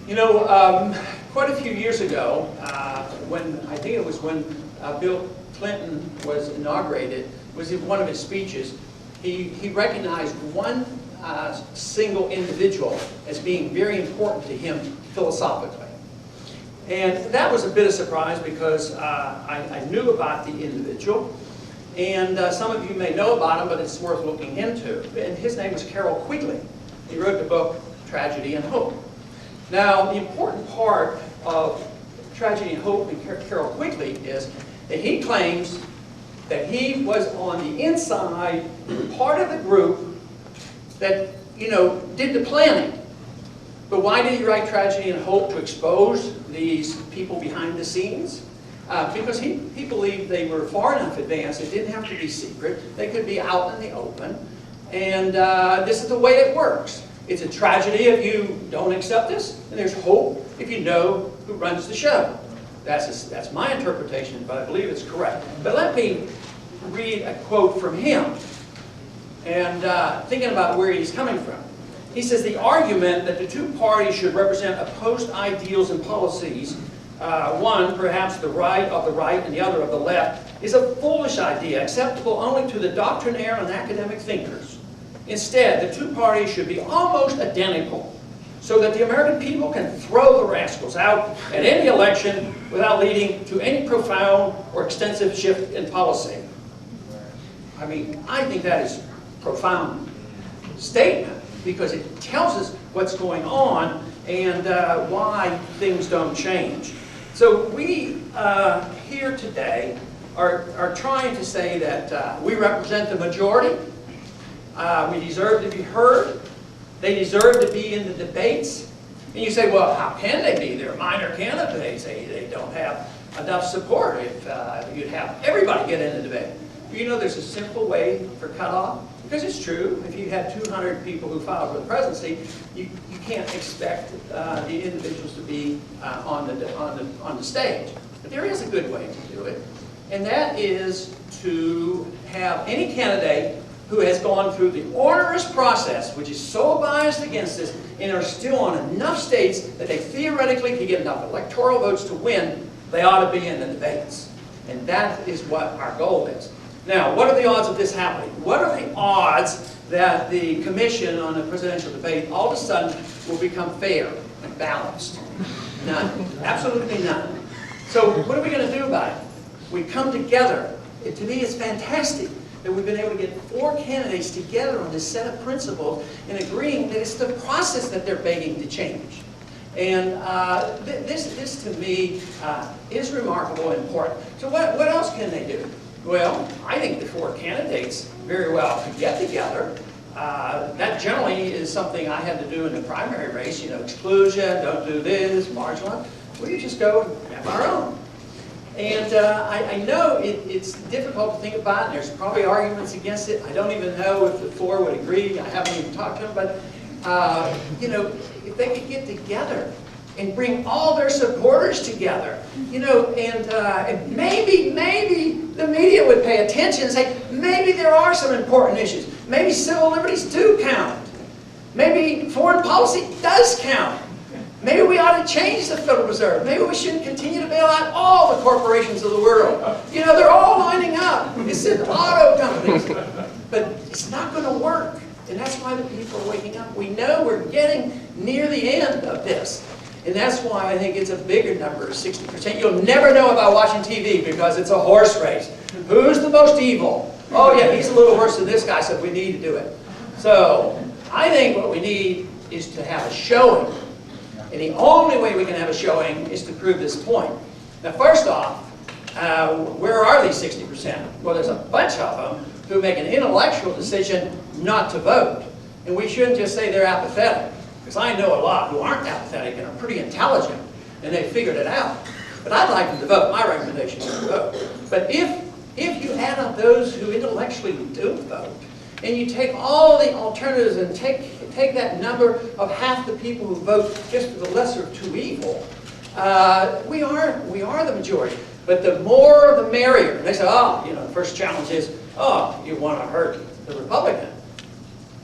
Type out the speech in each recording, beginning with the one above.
You know, quite a few years ago, when I think it was when Bill Clinton was inaugurated, was in one of his speeches, he recognized one single individual as being very important to him philosophically. And that was a bit of a surprise because I knew about the individual, and some of you may know about him, but it's worth looking into. And his name was Carroll Quigley. He wrote the book Tragedy and Hope. Now, the important part of Tragedy and Hope and Carroll Quigley is that he claims that he was on the inside, part of the group that, did the planning. But why did he write Tragedy and Hope? To expose these people behind the scenes? Because he believed they were far enough advanced, it didn't have to be secret, they could be out in the open, and this is the way it works. It's a tragedy if you don't accept this, and there's hope if you know who runs the show. That's my interpretation, but I believe it's correct. But let me read a quote from him, and thinking about where he's coming from. He says, the argument that the two parties should represent opposed ideals and policies, one, perhaps the right of the right and the other of the left, is a foolish idea, acceptable only to the doctrinaire and academic thinkers. Instead, the two parties should be almost identical, so that the American people can throw the rascals out at any election without leading to any profound or extensive shift in policy. I mean, I think that is a profound statement, because it tells us what's going on and why things don't change. So we here today are trying to say that we represent the majority. We deserve to be heard. They deserve to be in the debates. And you say, well, how can they be? They're minor candidates. They don't have enough support. If you'd have everybody get in the debate. There's a simple way for cutoff. Because it's true, if you had 200 people who filed for the presidency, you can't expect the individuals to be on the stage. But there is a good way to do it, and that is to have any candidate who has gone through the onerous process, which is so biased against this, and are still on enough states that they theoretically could get enough electoral votes to win, they ought to be in the debates. And that is what our goal is. Now, what are the odds of this happening? What are the odds that the commission on the presidential debate all of a sudden will become fair and balanced? None. Absolutely none. So what are we going to do about it? We come together. To me, it's fantastic that we've been able to get 4 candidates together on this set of principles and agreeing that it's the process that they're begging to change. And this to me, is remarkable and important. So what else can they do? Well, I think the 4 candidates very well could get together. That generally is something I had to do in the primary race, exclusion, don't do this, marginal. We just go and have our own. And I know it's difficult to think about, and there's probably arguments against it. I don't even know if the 4 would agree. I haven't even talked to them, but if they could get together and bring all their supporters together, and maybe the media would pay attention and say, maybe there are some important issues. Maybe civil liberties do count. Maybe foreign policy does count. Maybe we ought to change the Federal Reserve. Maybe we shouldn't continue to bail out all the corporations of the world. They're all lining up. It's in auto companies. But it's not going to work. And that's why the people are waking up. We know we're getting near the end of this. And that's why I think it's a bigger number, 60%. You'll never know about watching TV because it's a horse race. Who's the most evil? Oh yeah, he's a little worse than this guy, so we need to do it. So I think what we need is to have a showing. And the only way we can have a showing is to prove this point. Now first off, where are these 60%? Well, there's a bunch of them who make an intellectual decision not to vote. And we shouldn't just say they're apathetic. Because I know a lot who aren't apathetic and are pretty intelligent, and they figured it out. But I'd like them to vote. My recommendation is to vote. But if you add up those who intellectually do vote, and you take all the alternatives and take that number of half the people who vote just for the lesser of 2 evil, we are the majority. But the more the merrier. And they say, the first challenge is, you want to hurt the Republican.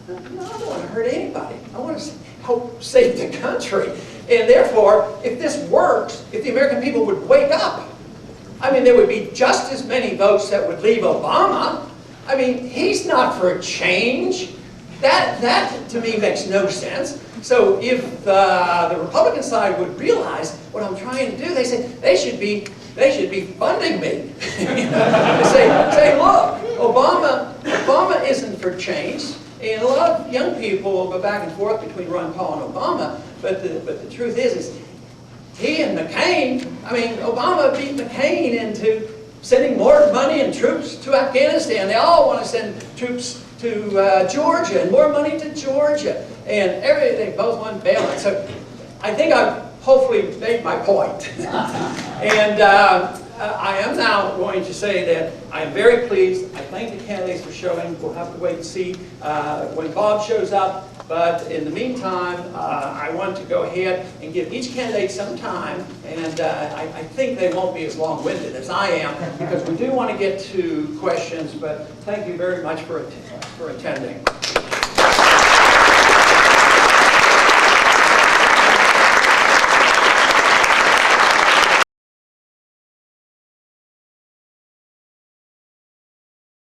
No, I don't want to hurt anybody. I want to help save the country. And therefore, if this works, if the American people would wake up, I mean, there would be just as many votes that would leave Obama. I mean, he's not for a change. That to me makes no sense. So if the Republican side would realize what I'm trying to do, they say they should be funding me. say, look, Obama isn't for change, and a lot of young people will go back and forth between Ron Paul and Obama. But the truth is he and McCain. I mean, Obama beat McCain into sending more money and troops to Afghanistan. They all want to send troops to Georgia and more money to Georgia, and they both want bailout. So I think I've hopefully made my point. And I am now going to say that I am very pleased. I thank the candidates for showing. We'll have to wait and see when Bob shows up. But in the meantime, I want to go ahead and give each candidate some time, and I think they won't be as long-winded as I am, because we do want to get to questions, but thank you very much for attending.